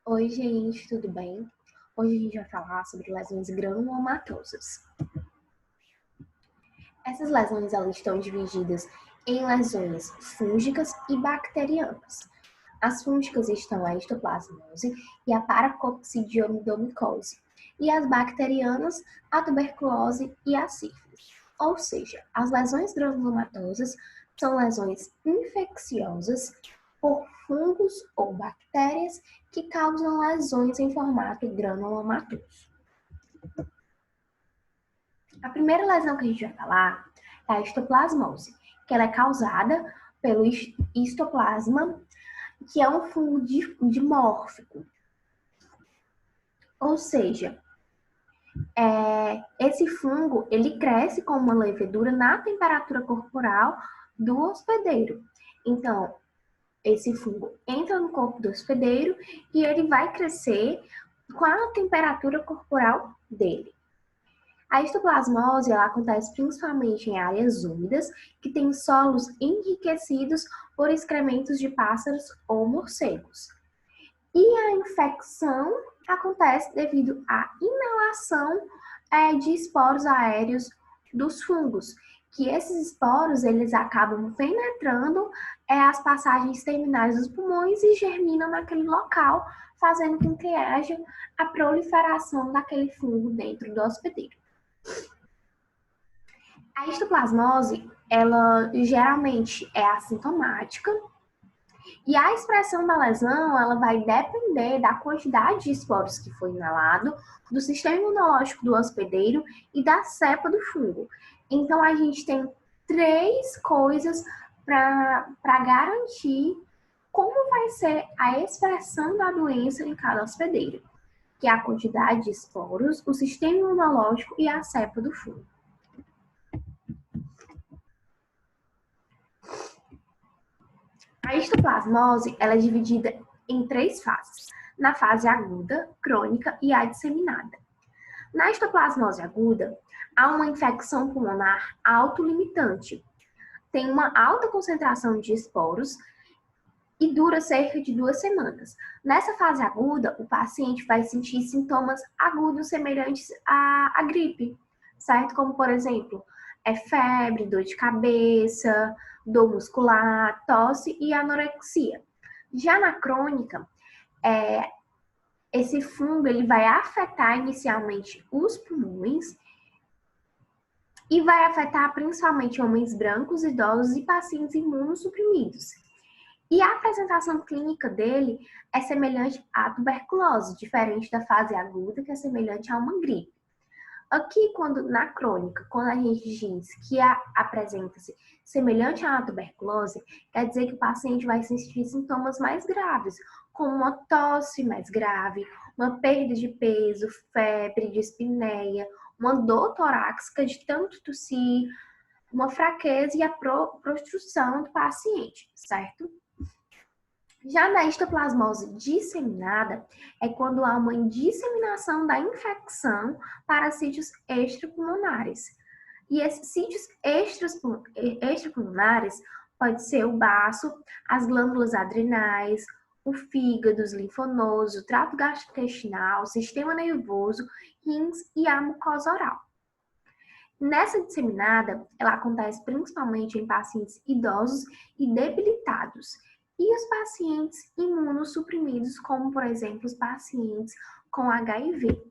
Oi, gente, tudo bem? Hoje a gente vai falar sobre lesões granulomatosas. Essas lesões elas estão divididas em lesões fúngicas e bacterianas. As fúngicas estão a histoplasmose e a paracoccidioidomicose, e as bacterianas, a tuberculose e a sífilis. Ou seja, as lesões granulomatosas são lesões infecciosas por fungos ou bactérias que causam lesões em formato granulomatoso. A primeira lesão que a gente vai falar é a histoplasmose, que ela é causada pelo histoplasma, que é um fungo dimórfico. Ou seja, esse fungo ele cresce com uma levedura na temperatura corporal do hospedeiro. Então, esse fungo entra no corpo do hospedeiro e ele vai crescer com a temperatura corporal dele. A histoplasmose ela acontece principalmente em áreas úmidas que têm solos enriquecidos por excrementos de pássaros ou morcegos. E a infecção acontece devido à inalação de esporos aéreos dos fungos, que esses esporos eles acabam penetrando as passagens terminais dos pulmões e germinam naquele local, fazendo com que haja a proliferação daquele fungo dentro do hospedeiro. A histoplasmose, ela geralmente é assintomática e a expressão da lesão, ela vai depender da quantidade de esporos que foi inalado, do sistema imunológico do hospedeiro e da cepa do fungo. Então, a gente tem três coisas para garantir como vai ser a expressão da doença em cada hospedeiro, que é a quantidade de esporos, o sistema imunológico e a cepa do fungo. A histoplasmose ela é dividida em três fases: na fase aguda, crônica e a disseminada. Na histoplasmose aguda, há uma infecção pulmonar autolimitante. Tem uma alta concentração de esporos e dura cerca de 2 semanas. Nessa fase aguda, o paciente vai sentir sintomas agudos semelhantes à gripe, certo? Como, por exemplo, febre, dor de cabeça, dor muscular, tosse e anorexia. Já na crônica, esse fungo ele vai afetar inicialmente os pulmões e vai afetar principalmente homens brancos, idosos e pacientes imunossuprimidos. E a apresentação clínica dele é semelhante à tuberculose, diferente da fase aguda, que é semelhante a uma gripe. Aqui, na crônica, quando a gente diz que apresenta-se semelhante à tuberculose, quer dizer que o paciente vai sentir sintomas mais graves, como uma tosse mais grave, uma perda de peso, febre, dispneia, uma dor torácica de tanto tossir, uma fraqueza e a prostrução do paciente, certo? Já na histoplasmose disseminada, é quando há uma disseminação da infecção para sítios extrapulmonares. E esses sítios extrapulmonares pode ser o baço, as glândulas adrenais, o fígado, os linfonodos, o trato gastrointestinal, o sistema nervoso, rins e a mucosa oral. Nessa disseminada, ela acontece principalmente em pacientes idosos e debilitados, e os pacientes imunossuprimidos, como, por exemplo, os pacientes com HIV.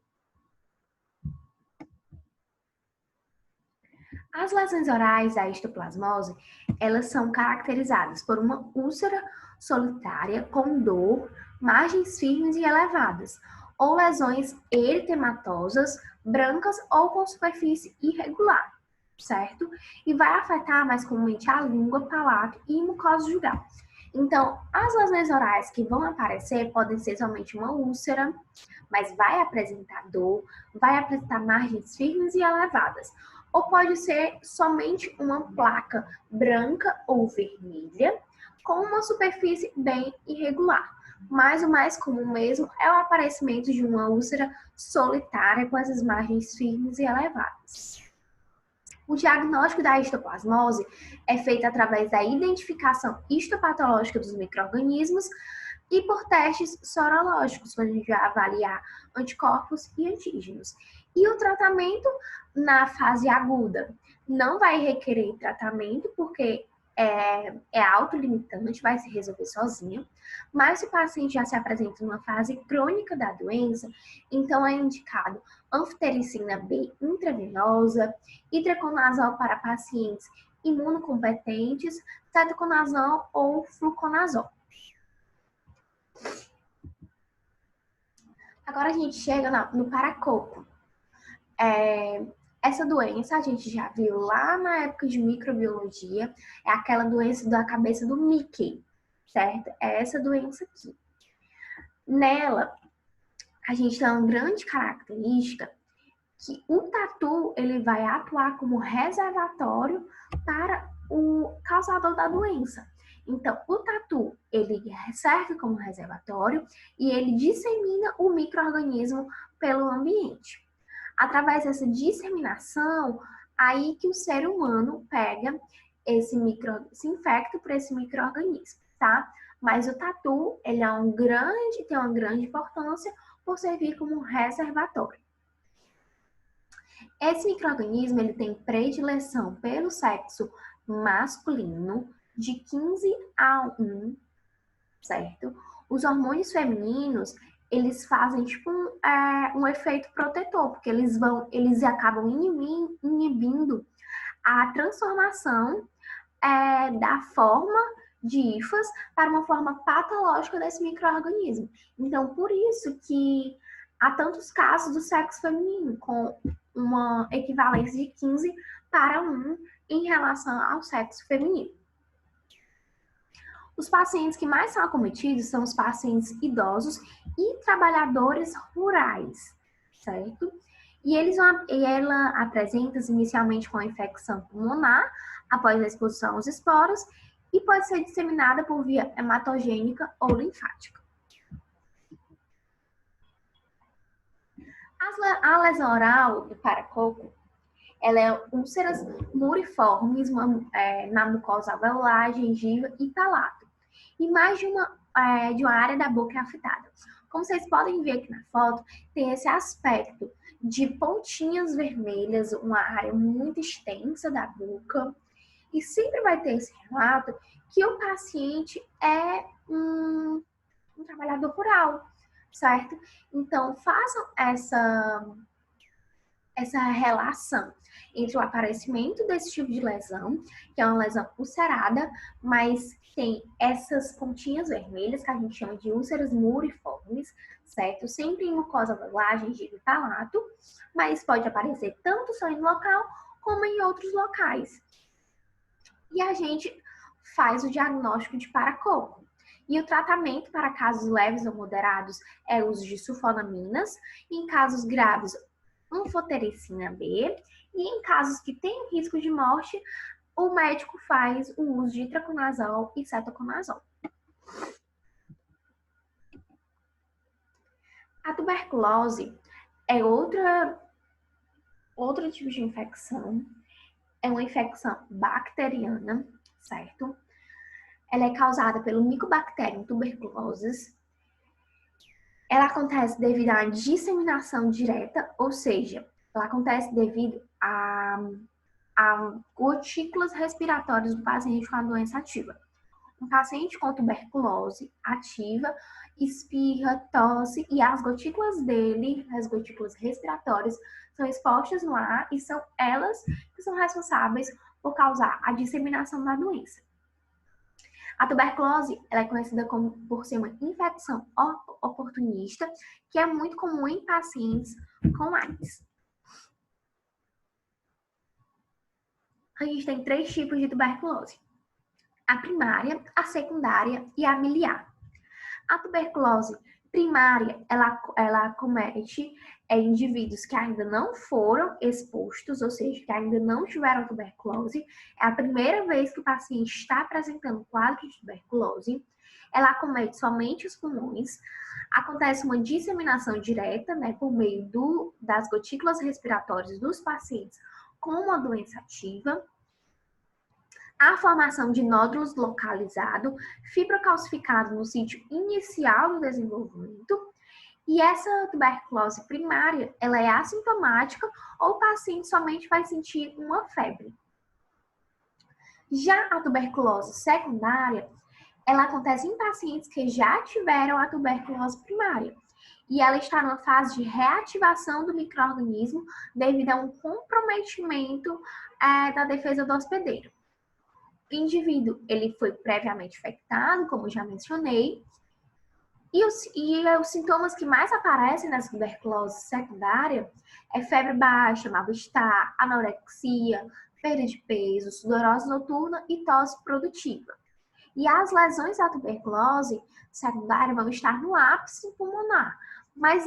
As lesões orais da histoplasmose, elas são caracterizadas por uma úlcera solitária com dor, margens firmes e elevadas, ou lesões eritematosas, brancas ou com superfície irregular, certo? E vai afetar mais comumente a língua, palato e mucosa jugal. Então, as lesões orais que vão aparecer podem ser somente uma úlcera, mas vai apresentar dor, vai apresentar margens firmes e elevadas. Ou pode ser somente uma placa branca ou vermelha com uma superfície bem irregular. Mas o mais comum mesmo é o aparecimento de uma úlcera solitária com essas margens firmes e elevadas. O diagnóstico da histoplasmose é feito através da identificação histopatológica dos micro-organismos e por testes sorológicos, quando a gente vai avaliar anticorpos e antígenos. E o tratamento na fase aguda não vai requerer tratamento, porque é autolimitante, vai se resolver sozinho. Mas se o paciente já se apresenta numa fase crônica da doença, então é indicado anfotericina B intravenosa, itraconazol para pacientes imunocompetentes, cetoconazol ou fluconazol. Agora a gente chega no paracoco. Essa doença a gente já viu lá na época de microbiologia, é aquela doença da cabeça do Mickey, certo? É essa doença aqui. Nela, a gente tem uma grande característica que o tatu ele vai atuar como reservatório para o causador da doença. Então, o tatu ele serve como reservatório e ele dissemina o micro-organismo pelo ambiente. Através dessa disseminação, aí que o ser humano pega se infecta por esse micro-organismo, tá? Mas o tatu, ele tem uma grande importância por servir como reservatório. Esse micro-organismo, ele tem predileção pelo sexo masculino de 15 a 1, certo? Os hormônios femininos, eles fazem tipo um efeito protetor, porque eles acabam inibindo a transformação da forma de hifas para uma forma patológica desse micro-organismo. Então, por isso que há tantos casos do sexo feminino, com uma equivalência de 15 para 1 em relação ao sexo feminino. Os pacientes que mais são acometidos são os pacientes idosos e trabalhadores rurais, certo? E ela apresenta-se inicialmente com a infecção pulmonar, após a exposição aos esporos, e pode ser disseminada por via hematogênica ou linfática. A lesão oral do paracoco, ela é úlceras muriformes na mucosa alveolar, gengiva e palato. E mais de uma área da boca é afetada. Como vocês podem ver aqui na foto, tem esse aspecto de pontinhas vermelhas, uma área muito extensa da boca. E sempre vai ter esse relato que o paciente é um trabalhador rural, certo? Então, façam essa relação entre o aparecimento desse tipo de lesão, que é uma lesão ulcerada, mas tem essas pontinhas vermelhas, que a gente chama de úlceras muriformes, certo? Sempre em mucosa alveolar, gengiva e palato, mas pode aparecer tanto só em um local, como em outros locais. E a gente faz o diagnóstico de paracoco. E o tratamento para casos leves ou moderados é o uso de sulfonaminas, e em casos graves, anfotericina B, e em casos que têm risco de morte, o médico faz o uso de itraconazol e cetoconazol. A tuberculose é outro tipo de infecção, é uma infecção bacteriana, certo? Ela é causada pelo Mycobacterium tuberculosis. Ela acontece devido à disseminação direta, ou seja, ela acontece devido a gotículas respiratórias do paciente com a doença ativa. Um paciente com tuberculose ativa espirra, tosse e as gotículas dele, as gotículas respiratórias, são expostas no ar e são elas que são responsáveis por causar a disseminação da doença. A tuberculose ela é conhecida por ser uma infecção oportunista, que é muito comum em pacientes com AIDS. A gente tem 3 tipos de tuberculose: a primária, a secundária e a miliar. A tuberculose primária, ela acomete indivíduos que ainda não foram expostos, ou seja, que ainda não tiveram tuberculose. É a primeira vez que o paciente está apresentando um quadro de tuberculose. Ela acomete somente os pulmões. Acontece uma disseminação direta, né, por meio das gotículas respiratórias dos pacientes com uma doença ativa. a formação de nódulos localizados, fibrocalcificado no sítio inicial do desenvolvimento. E essa tuberculose primária, ela é assintomática ou o paciente somente vai sentir uma febre. Já a tuberculose secundária, ela acontece em pacientes que já tiveram a tuberculose primária. E ela está numa fase de reativação do micro-organismo devido a um comprometimento da defesa do hospedeiro. O indivíduo, ele foi previamente infectado, como já mencionei, e os sintomas que mais aparecem nessa tuberculose secundária é febre baixa, mal-estar, anorexia, perda de peso, sudorose noturna e tosse produtiva. E as lesões da tuberculose secundária vão estar no ápice pulmonar, mas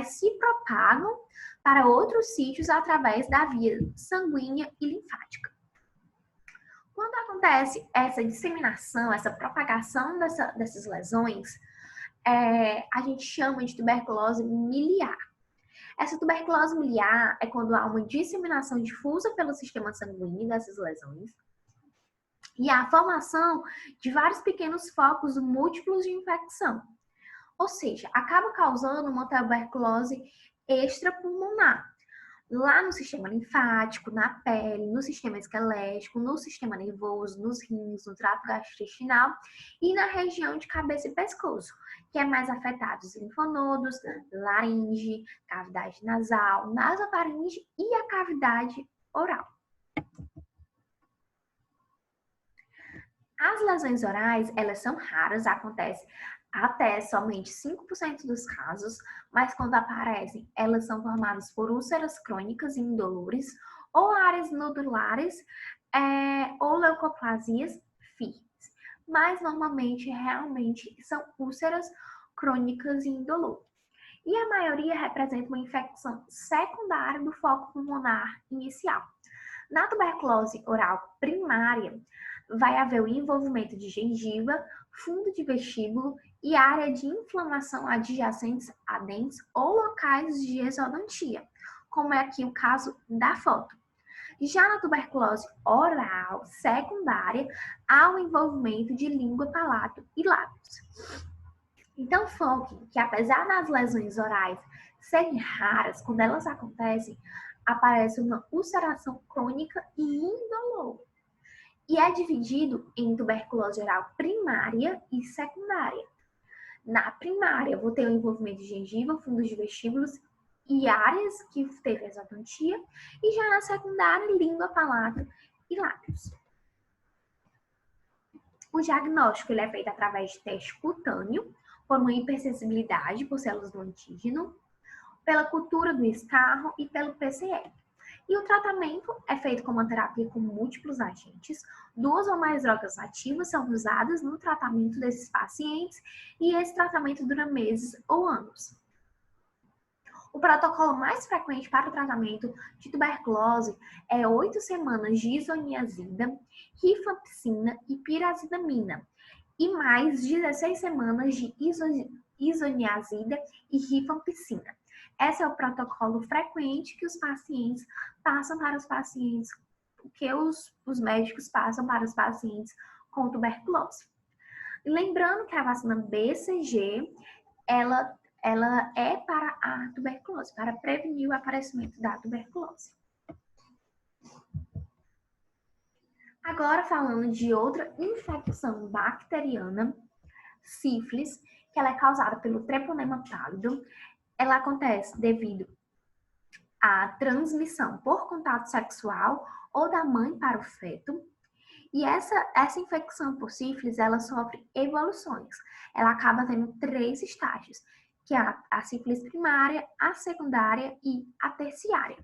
se propagam para outros sítios através da via sanguínea e linfática. Quando acontece essa disseminação, essa propagação dessas lesões, a gente chama de tuberculose miliar. Essa tuberculose miliar é quando há uma disseminação difusa pelo sistema sanguíneo dessas lesões e a formação de vários pequenos focos múltiplos de infecção. Ou seja, acaba causando uma tuberculose extrapulmonar, lá no sistema linfático, na pele, no sistema esquelético, no sistema nervoso, nos rins, no trato gastrointestinal e na região de cabeça e pescoço, que é mais afetado os linfonodos, laringe, cavidade nasal, nasofaringe e a cavidade oral. As lesões orais, elas são raras, acontecem até somente 5% dos casos, mas quando aparecem, elas são formadas por úlceras crônicas indolores ou áreas nodulares ou leucoplasias firmes. Mas normalmente, realmente, são úlceras crônicas indolores. E a maioria representa uma infecção secundária do foco pulmonar inicial. Na tuberculose oral primária, vai haver o envolvimento de gengiva, fundo de vestíbulo e área de inflamação adjacentes a dentes ou locais de exodontia, como é aqui o caso da foto. Já na tuberculose oral secundária, há o envolvimento de língua, palato e lábios. Então, foque que apesar das lesões orais serem raras, quando elas acontecem, aparece uma ulceração crônica e indolor. E é dividido em tuberculose oral primária e secundária. Na primária, vou ter o envolvimento de gengiva, fundos de vestíbulos e áreas que teve exodontia. E já na secundária, língua, palato e lábios. O diagnóstico ele é feito através de teste cutâneo, por uma hipersensibilidade por células do antígeno, pela cultura do escarro e pelo PCR. E o tratamento é feito com uma terapia com múltiplos agentes. 2 ou mais drogas ativas são usadas no tratamento desses pacientes e esse tratamento dura meses ou anos. O protocolo mais frequente para o tratamento de tuberculose é 8 semanas de isoniazida, rifampicina e pirazidamina e mais 16 semanas de isoniazida e rifampicina. Esse é o protocolo frequente que os pacientes passam para os pacientes, que os médicos passam para os pacientes com tuberculose. E lembrando que a vacina BCG, ela é para a tuberculose, para prevenir o aparecimento da tuberculose. Agora falando de outra infecção bacteriana, sífilis, que ela é causada pelo treponema pálido. Ela acontece devido à transmissão por contato sexual ou da mãe para o feto. E essa infecção por sífilis, ela sofre evoluções. Ela acaba tendo 3 estágios, que é a sífilis primária, a secundária e a terciária.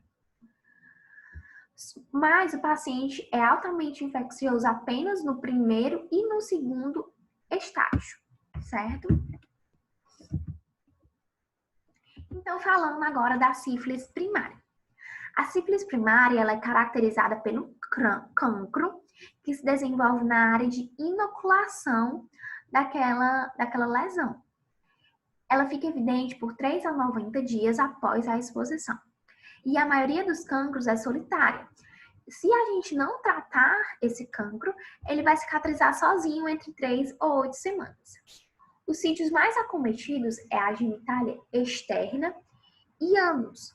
Mas o paciente é altamente infeccioso apenas no primeiro e no segundo estágio, certo? Então, falando agora da sífilis primária. A sífilis primária ela é caracterizada pelo cancro, que se desenvolve na área de inoculação daquela lesão. Ela fica evidente por 3 a 90 dias após a exposição. E a maioria dos cancros é solitária. se a gente não tratar esse cancro, ele vai cicatrizar sozinho entre 3 ou 8 semanas. Os sítios mais acometidos é a genitália externa e ânus.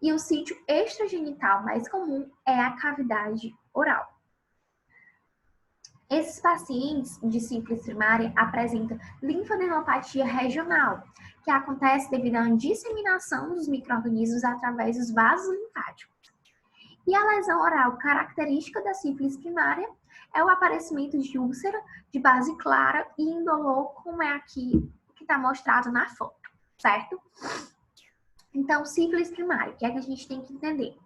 E o sítio extragenital mais comum é a cavidade oral. Esses pacientes de sífilis primária apresentam linfadenopatia regional, que acontece devido à disseminação dos micro-organismos através dos vasos linfáticos. E a lesão oral característica da sífilis primária é o aparecimento de úlcera de base clara e indolor, como é aqui que está mostrado na foto, certo? Então, sífilis primária, o que é que a gente tem que entender?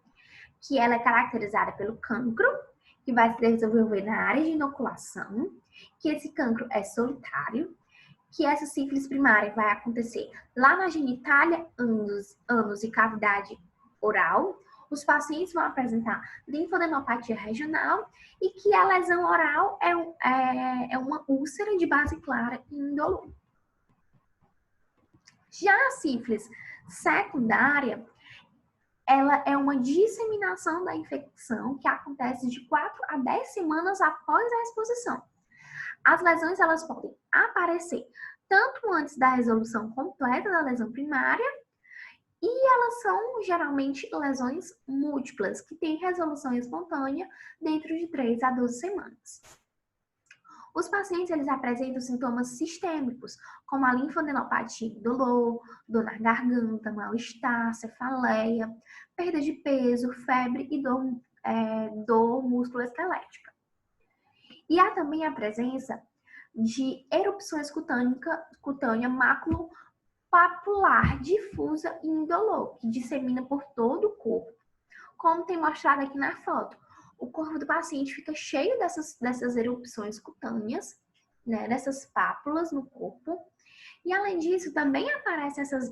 Que ela é caracterizada pelo cancro, que vai se desenvolver na área de inoculação, que esse cancro é solitário, que essa sífilis primária vai acontecer lá na genitália, ânus e cavidade oral. Os pacientes vão apresentar linfadenopatia regional e que a lesão oral é uma úlcera de base clara e indolor. Já a sífilis secundária, ela é uma disseminação da infecção que acontece de 4 a 10 semanas após a exposição. As lesões elas podem aparecer tanto antes da resolução completa da lesão primária e elas são geralmente lesões múltiplas, que têm resolução espontânea dentro de 3 a 12 semanas. Os pacientes eles apresentam sintomas sistêmicos, como a linfadenopatia indolor, dor na garganta, mal-estar, cefaleia, perda de peso, febre e dor musculoesquelética. E há também a presença de erupções cutânea maculopapular difusa e indolor, que dissemina por todo o corpo, como tem mostrado aqui na foto. O corpo do paciente fica cheio dessas erupções cutâneas, né, dessas pápulas no corpo. E além disso, também aparecem essas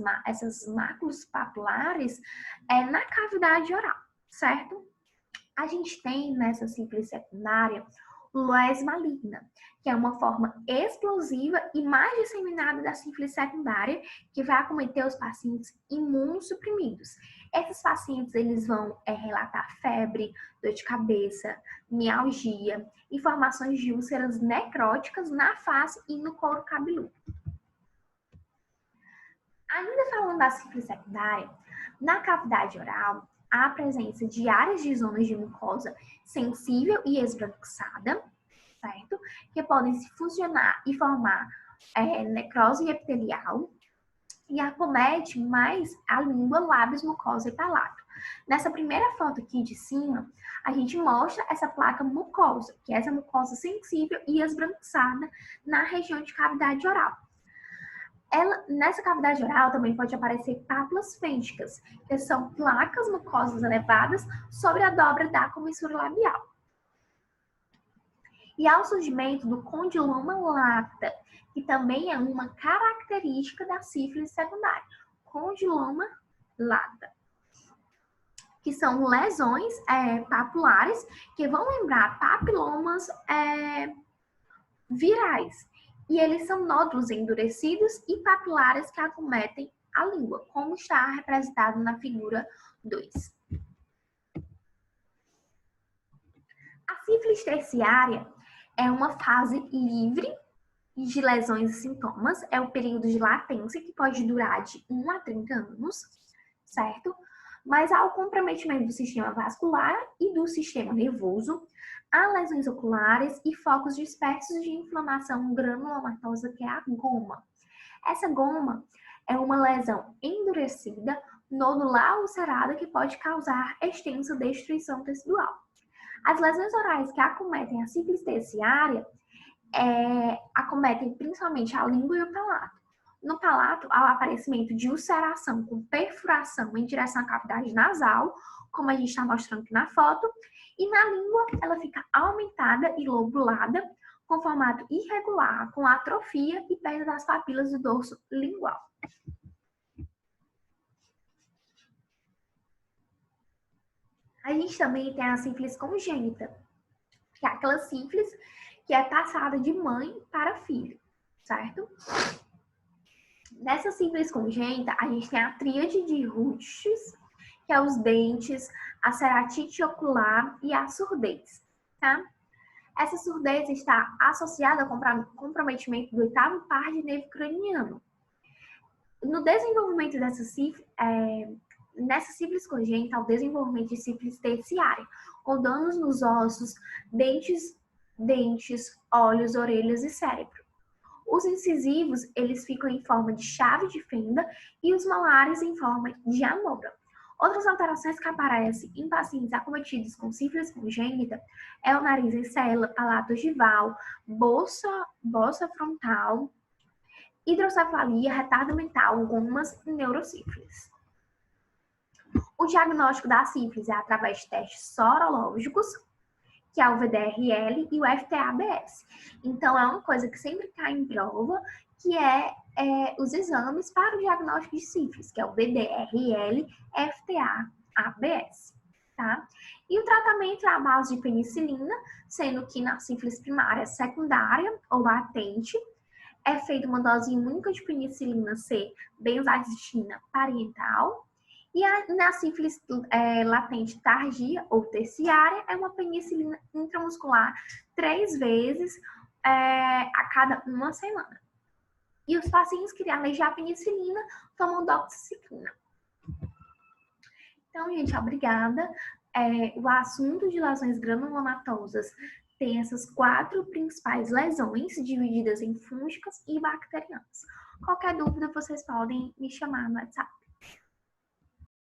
máculas papulares na cavidade oral, certo? A gente tem nessa sífilis secundária loese maligna, que é uma forma explosiva e mais disseminada da sífilis secundária, que vai acometer os pacientes imunossuprimidos. Esses pacientes eles vão relatar febre, dor de cabeça, mialgia e formações de úlceras necróticas na face e no couro cabeludo. Ainda falando da sífilis secundária, na cavidade oral, há a presença de áreas de zonas de mucosa sensível e esbranquiçada, certo? Que podem se fusionar e formar necrose epitelial e acomete mais a língua, lábios, mucosa e palato. Nessa primeira foto aqui de cima, a gente mostra essa placa mucosa, que é essa mucosa sensível e esbranquiçada na região de cavidade oral. Nessa cavidade oral também pode aparecer pápulas fênticas, que são placas mucosas elevadas sobre a dobra da comissura labial. E há o surgimento do condiloma lata, que também é uma característica da sífilis secundária. Condiloma lata, que são lesões papulares que vão lembrar papilomas virais. E eles são nódulos endurecidos e papilares que acometem a língua, como está representado na figura 2. A sífilis terciária é uma fase livre de lesões e sintomas, é o período de latência que pode durar de 1 a 30 anos, certo? Mas há o comprometimento do sistema vascular e do sistema nervoso, há lesões oculares e focos dispersos de inflamação granulomatosa, que é a goma. Essa goma é uma lesão endurecida, nodular ulcerada, que pode causar extensa destruição tecidual. As lesões orais que acometem a sífilis terciária acometem principalmente a língua e o palato. No palato, há o aparecimento de ulceração com perfuração em direção à cavidade nasal, como a gente está mostrando aqui na foto, e na língua ela fica aumentada e lobulada, com formato irregular, com atrofia e perda das papilas do dorso lingual. A gente também tem a sífilis congênita, que é aquela sífilis que é passada de mãe para filho, certo? Nessa sífilis congênita, a gente tem a tríade de Rutsch, que que é os dentes, a ceratite ocular e a surdez, tá? Essa surdez está associada ao comprometimento do oitavo par de nervo craniano. No desenvolvimento nessa sífilis congênita, o desenvolvimento de sífilis terciária, com danos nos ossos, dentes, olhos, orelhas e cérebro. Os incisivos, eles ficam em forma de chave de fenda e os molares em forma de amora. Outras alterações que aparecem em pacientes acometidos com sífilis congênita é o nariz em cela, palato ogival, bossa frontal, hidrocefalia, retardo mental, gomas e neurosífilis. O diagnóstico da sífilis é através de testes sorológicos, que é o VDRL e o FTA-BS. Então, é uma coisa que sempre cai em prova, que é os exames para o diagnóstico de sífilis, que é o VDRL, FTA-ABS, tá? E o tratamento é à base de penicilina, sendo que na sífilis primária, secundária ou latente, é feita uma dose única de penicilina C, benzodiazepina parenteral. E na sífilis latente tardia ou terciária, é uma penicilina intramuscular 3 vezes a cada 1 semana. E os pacientes que têm alergia à penicilina tomam doxiciclina. Então, gente, obrigada. O assunto de lesões granulomatosas tem essas 4 principais lesões, divididas em fúngicas e bacterianas. Qualquer dúvida, vocês podem me chamar no WhatsApp.